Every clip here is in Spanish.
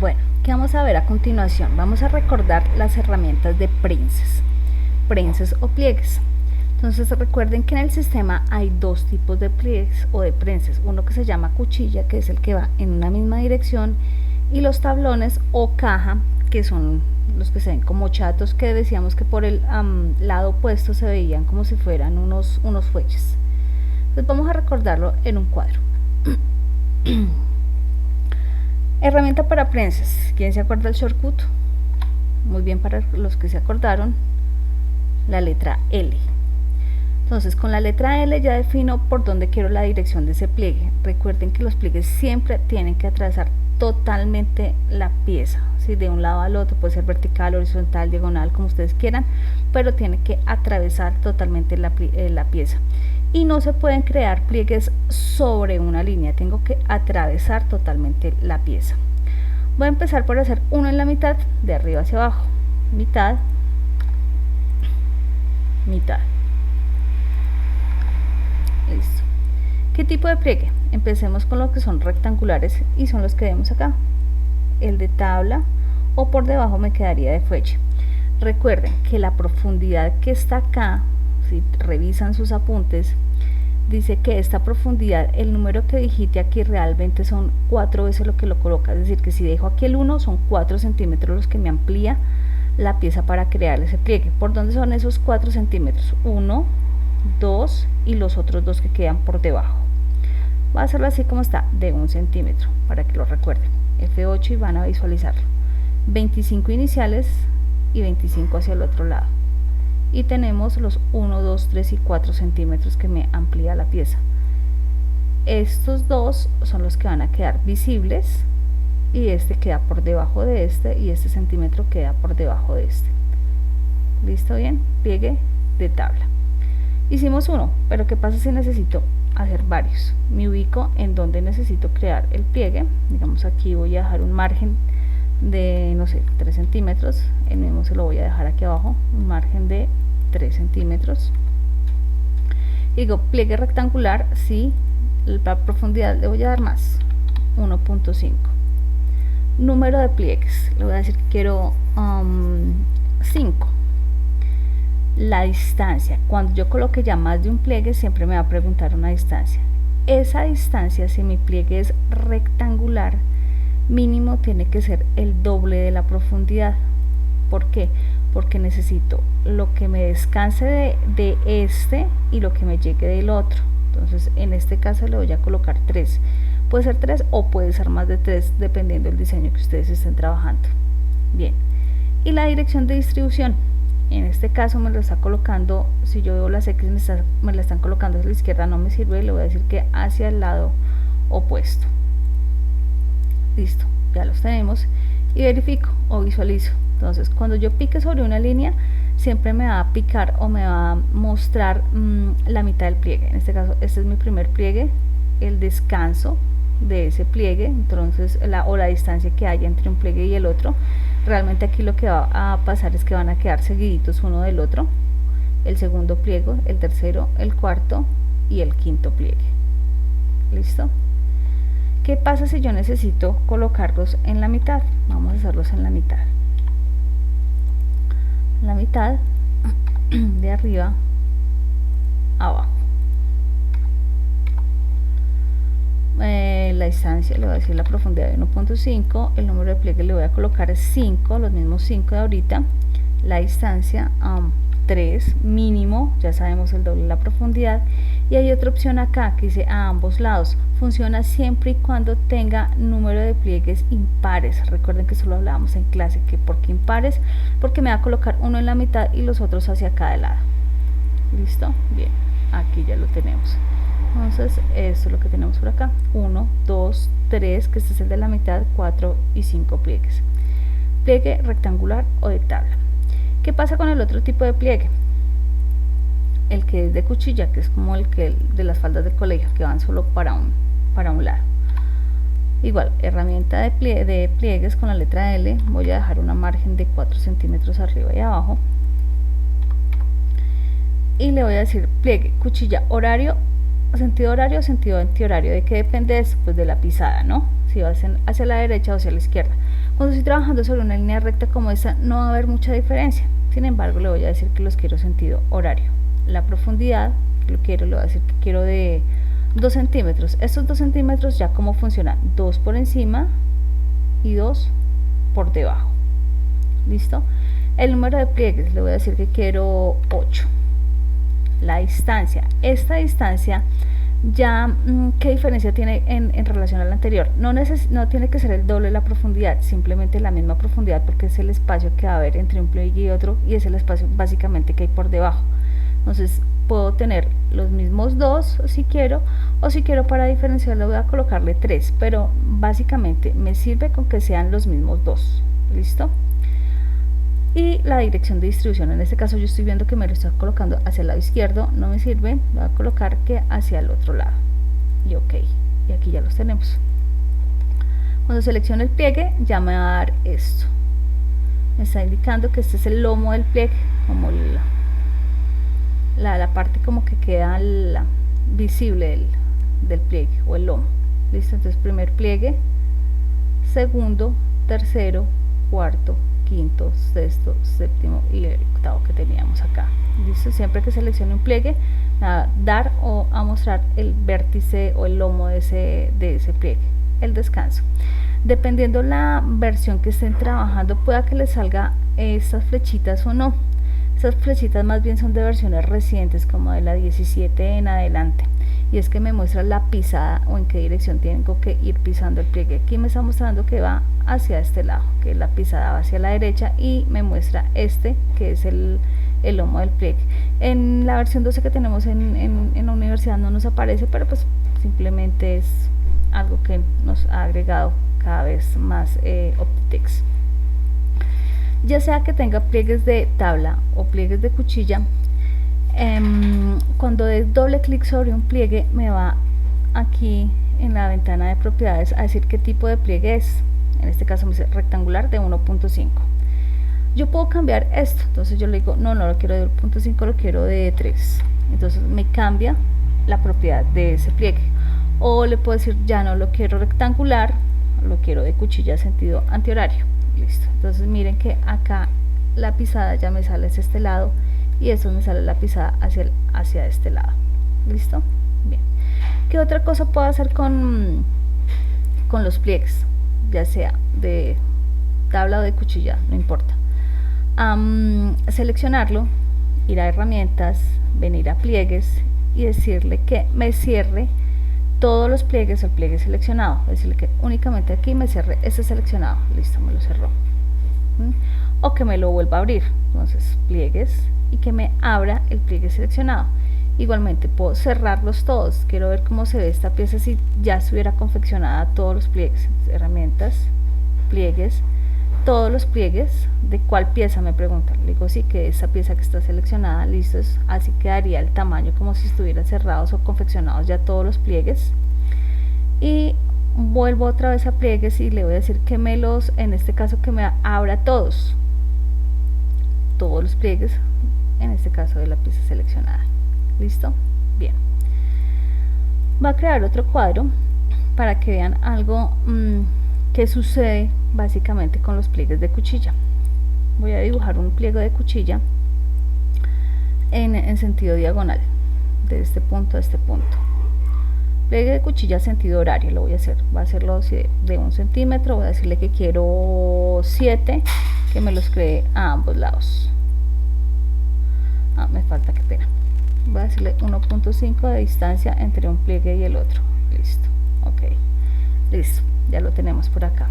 Bueno, ¿qué vamos a ver a continuación? Vamos a recordar las herramientas de prenses o pliegues. Entonces recuerden que en el sistema hay dos tipos de pliegues o de prenses, uno que se llama cuchilla, que es el que va en una misma dirección, y los tablones o caja, que son los que se ven como chatos, que decíamos que por el lado opuesto se veían como si fueran unos fuelles. Entonces vamos a recordarlo en un cuadro. Herramienta para prenses. ¿Quién se acuerda del shortcut? Muy bien, para los que se acordaron, la letra L. Entonces con la letra L ya defino por dónde quiero la dirección de ese pliegue. Recuerden que los pliegues siempre tienen que atravesar totalmente la pieza, ¿sí? De un lado al otro, puede ser vertical, horizontal, diagonal, como ustedes quieran, pero tiene que atravesar totalmente la pieza. Y no se pueden crear pliegues sobre una línea, tengo que atravesar totalmente la pieza. Voy a empezar por hacer uno en la mitad, de arriba hacia abajo, mitad, mitad. Listo. ¿Qué tipo de pliegue? Empecemos con los que son rectangulares y son los que vemos acá. El de tabla o por debajo me quedaría de fuelle. Recuerden que la profundidad que está acá, si revisan sus apuntes, dice que esta profundidad, el número que digite aquí realmente son 4 veces lo que lo coloca, es decir, que si dejo aquí el 1 son 4 centímetros los que me amplía la pieza para crear ese pliegue. ¿Por dónde son esos 4 centímetros? 1, 2 y los otros 2 que quedan por debajo. Voy a hacerlo así como está, de 1 centímetro, para que lo recuerden. F8 y van a visualizarlo. 25 iniciales y 25 hacia el otro lado. Y tenemos los 1, 2, 3 y 4 centímetros que me amplía la pieza. Estos dos son los que van a quedar visibles y este queda por debajo de este y este centímetro queda por debajo de este. ¿Listo? Bien, pliegue de tabla. Hicimos uno, pero ¿qué pasa si necesito hacer varios? Me ubico en donde necesito crear el pliegue. Digamos, aquí voy a dejar un margen de, no sé, 3 centímetros. El mismo se lo voy a dejar aquí abajo, un margen de 3 centímetros. Digo, pliegue rectangular, sí, la profundidad le voy a dar más, 1.5. Número de pliegues, le voy a decir que quiero 5. La distancia, cuando yo coloque ya más de un pliegue siempre me va a preguntar una distancia. Esa distancia, si mi pliegue es rectangular, mínimo tiene que ser el doble de la profundidad. ¿Por qué? Porque necesito lo que me descanse de este y lo que me llegue del otro. Entonces en este caso le voy a colocar 3. Puede ser 3 o puede ser más de 3 dependiendo del diseño que ustedes estén trabajando. Bien, y la dirección de distribución. En este caso me lo está colocando, si yo veo las X me la están colocando hacia la izquierda, no me sirve, le voy a decir que hacia el lado opuesto. Listo, ya los tenemos y verifico o visualizo. Entonces cuando yo pique sobre una línea siempre me va a picar o me va a mostrar la mitad del pliegue. En este caso este es mi primer pliegue, el descanso de ese pliegue, entonces la distancia que haya entre un pliegue y el otro. Realmente aquí lo que va a pasar es que van a quedar seguiditos uno del otro, el segundo pliegue, el tercero, el cuarto y el quinto pliegue. ¿Listo? ¿Qué pasa si yo necesito colocarlos en la mitad? Vamos a hacerlos en la mitad. La mitad de arriba a abajo. La distancia le voy a decir la profundidad de 1.5, el número de pliegue le voy a colocar 5, los mismos 5 de ahorita, la distancia 3 mínimo, ya sabemos el doble de la profundidad, y hay otra opción acá que dice a ambos lados. Funciona siempre y cuando tenga número de pliegues impares. Recuerden que eso lo hablábamos en clase, que ¿por qué impares? Porque me va a colocar uno en la mitad y los otros hacia cada lado. ¿Listo? Bien, aquí ya lo tenemos. Entonces esto es lo que tenemos por acá, 1, 2, 3, que este es el de la mitad, 4 y 5 pliegues. Pliegue rectangular o de tabla. ¿Qué pasa con el otro tipo de pliegue? El que es de cuchilla, que es como el que de las faldas del colegio, que van solo para un lado. Igual, herramienta de pliegues con la letra L, voy a dejar una margen de 4 centímetros arriba y abajo. Y le voy a decir pliegue, cuchilla, horario sentido horario o sentido antihorario. ¿De qué depende eso? Pues de la pisada, ¿no? Si vas hacia la derecha o hacia la izquierda. Cuando estoy trabajando sobre una línea recta como esta, no va a haber mucha diferencia. Sin embargo, le voy a decir que los quiero sentido horario. La profundidad, le voy a decir que quiero de 2 centímetros. Estos 2 centímetros ya cómo funcionan, 2 por encima y 2 por debajo. ¿Listo? El número de pliegues, le voy a decir que quiero 8. La distancia, esta distancia ya, ¿qué diferencia tiene en relación a la anterior? No tiene que ser el doble de la profundidad, simplemente la misma profundidad, porque es el espacio que va a haber entre un pliegue y otro, y es el espacio básicamente que hay por debajo. Entonces puedo tener los mismos 2 si quiero, o si quiero para diferenciarlo voy a colocarle 3, pero básicamente me sirve con que sean los mismos 2. ¿Listo? Y la dirección de distribución, en este caso yo estoy viendo que me lo estoy colocando hacia el lado izquierdo, no me sirve, voy a colocar que hacia el otro lado, y ok, y aquí ya los tenemos. Cuando selecciono el pliegue ya me va a dar esto, me está indicando que este es el lomo del pliegue, como la parte como que queda visible del pliegue o el lomo. Listo, entonces primer pliegue, segundo, tercero, cuarto, quinto, sexto, séptimo y el octavo que teníamos acá. Listo, siempre que seleccione un pliegue, a dar o a mostrar el vértice o el lomo de ese pliegue. El descanso, dependiendo la versión que estén trabajando, pueda que les salga estas flechitas o no. Estas flechitas más bien son de versiones recientes, como de la 17 en adelante, y es que me muestra la pisada o en qué dirección tengo que ir pisando el pliegue. Aquí me está mostrando que va hacia este lado, que la pisada va hacia la derecha, y me muestra que es el lomo del pliegue. En la versión 12 que tenemos en la universidad no nos aparece, pero pues simplemente es algo que nos ha agregado cada vez más Optitex. Ya sea que tenga pliegues de tabla o pliegues de cuchilla, cuando dé doble clic sobre un pliegue me va aquí en la ventana de propiedades a decir qué tipo de pliegue es. En este caso me dice rectangular de 1.5. Yo puedo cambiar esto, entonces yo le digo no lo quiero de 1.5, lo quiero de 3. Entonces me cambia la propiedad de ese pliegue. O le puedo decir ya no lo quiero rectangular, lo quiero de cuchilla sentido antihorario. Listo, entonces miren que acá la pisada ya me sale hacia este lado, y esto me sale la pisada hacia este lado. ¿Listo? Bien. ¿Qué otra cosa puedo hacer con los pliegues? Ya sea de tabla o de cuchilla, no importa. Seleccionarlo, ir a herramientas, venir a pliegues y decirle que me cierre todos los pliegues o el pliegue seleccionado, decirle que únicamente aquí me cierre este seleccionado. Listo, me lo cerró. O que me lo vuelva a abrir, entonces pliegues, y que me abra el pliegue seleccionado. Igualmente puedo cerrarlos todos. Quiero ver cómo se ve esta pieza si ya estuviera confeccionada todos los pliegues. Entonces, herramientas, pliegues, todos los pliegues. ¿De cuál pieza? Me preguntan. Le digo sí, que esa pieza que está seleccionada. Listo, así quedaría el tamaño como si estuvieran cerrados o confeccionados ya todos los pliegues. Y vuelvo otra vez a pliegues y le voy a decir que en este caso que me abra todos los pliegues, en este caso de la pieza seleccionada. ¿Listo? Bien. Va a crear otro cuadro para que vean algo que sucede básicamente con los pliegues de cuchilla. Voy a dibujar un pliegue de cuchilla en sentido diagonal, de este punto a este punto. Pliegue de cuchilla sentido horario, lo voy a hacer, va a hacerlo de 1 centímetro, voy a decirle que quiero 7, que me los cree a ambos lados. Me falta, qué pena. Voy a decirle 1.5 de distancia entre un pliegue y el otro. Listo, ok, listo, ya lo tenemos por acá.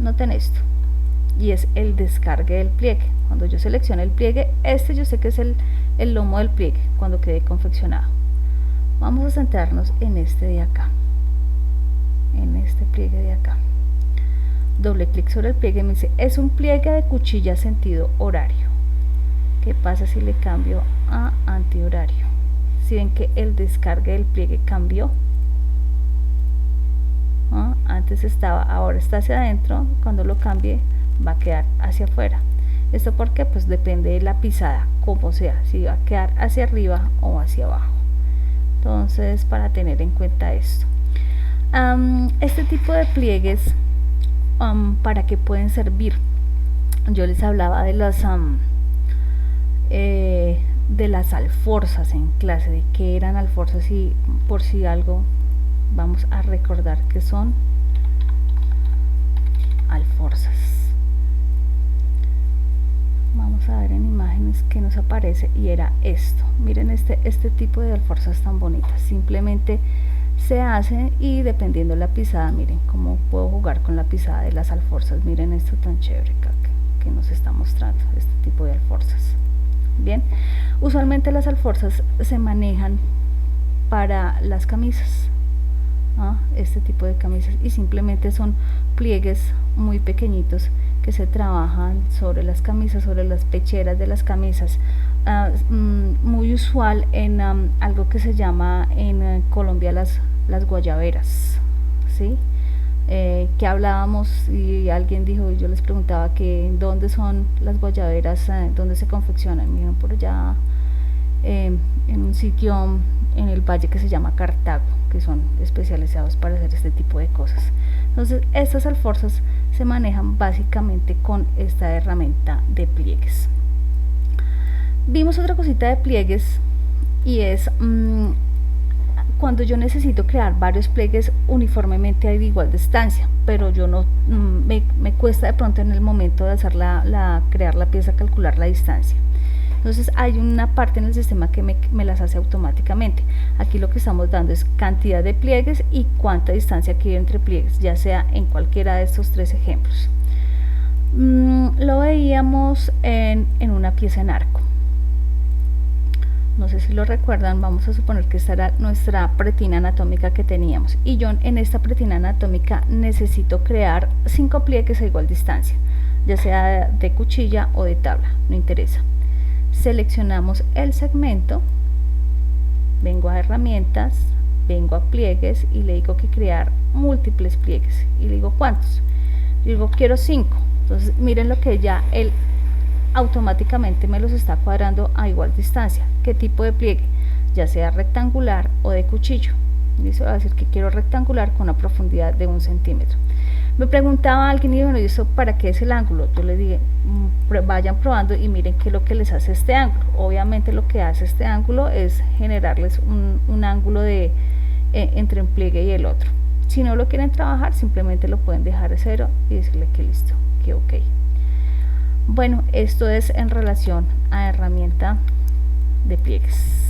Noten esto, y es el descargue del pliegue. Cuando yo seleccione el pliegue, yo sé que es el lomo del pliegue cuando quede confeccionado. Vamos a centrarnos en este de acá, en este pliegue de acá. Doble clic sobre el pliegue y me dice es un pliegue de cuchilla sentido horario. ¿Qué pasa si le cambio a antihorario? Si ven que el descargue del pliegue cambió, antes estaba, ahora está hacia adentro, cuando lo cambie va a quedar hacia afuera. ¿Esto por qué? Pues depende de la pisada, como sea, si va a quedar hacia arriba o hacia abajo. Entonces, para tener en cuenta esto. Este tipo de pliegues, ¿para qué pueden servir? Yo les hablaba de las alforzas en clase, de qué eran alforzas, y por si algo vamos a recordar que son alforzas. Vamos a ver en imágenes que nos aparece, y era esto. Miren este tipo de alforzas tan bonitas, simplemente se hacen, y dependiendo la pisada, miren cómo puedo jugar con la pisada de las alforzas. Miren esto tan chévere que nos está mostrando este tipo de alforzas. Bien, usualmente las alforzas se manejan para las camisas, este tipo de camisas, y simplemente son pliegues muy pequeñitos que se trabajan sobre las camisas, sobre las pecheras de las camisas. Muy usual en algo que se llama en Colombia las guayaberas, ¿sí? Que hablábamos y alguien dijo, y yo les preguntaba que dónde son las guayaberas, dónde se confeccionan. Miren, por allá en un sitio en el valle que se llama Cartago, que son especializados para hacer este tipo de cosas. Entonces estas alforzas se manejan básicamente con esta herramienta de pliegues. Vimos otra cosita de pliegues, y es cuando yo necesito crear varios pliegues uniformemente a igual distancia, pero yo no me cuesta de pronto en el momento de hacer crear la pieza, calcular la distancia. Entonces hay una parte en el sistema que me las hace automáticamente. Aquí lo que estamos dando es cantidad de pliegues y cuánta distancia quiero entre pliegues, ya sea en cualquiera de estos tres ejemplos. Lo veíamos en una pieza en arco. No sé si lo recuerdan. Vamos a suponer que esta era nuestra pretina anatómica que teníamos, y yo en esta pretina anatómica necesito crear 5 pliegues a igual distancia, ya sea de cuchilla o de tabla, no interesa. Seleccionamos el segmento, vengo a herramientas, vengo a pliegues y le digo que crear múltiples pliegues, y le digo cuántos. Le digo quiero 5. Entonces miren lo que ya él automáticamente me los está cuadrando a igual distancia. ¿Qué tipo de pliegue? Ya sea rectangular o de cuchillo. Dice, va a decir que quiero rectangular con una profundidad de 1 centímetro. Me preguntaba alguien, y bueno, ¿y eso para qué es el ángulo? Yo le dije, vayan probando y miren qué es lo que les hace este ángulo. Obviamente lo que hace este ángulo es generarles un ángulo entre un pliegue y el otro. Si no lo quieren trabajar, simplemente lo pueden dejar a 0 y decirle que listo, que ok. Bueno, esto es en relación a herramienta de pliegues.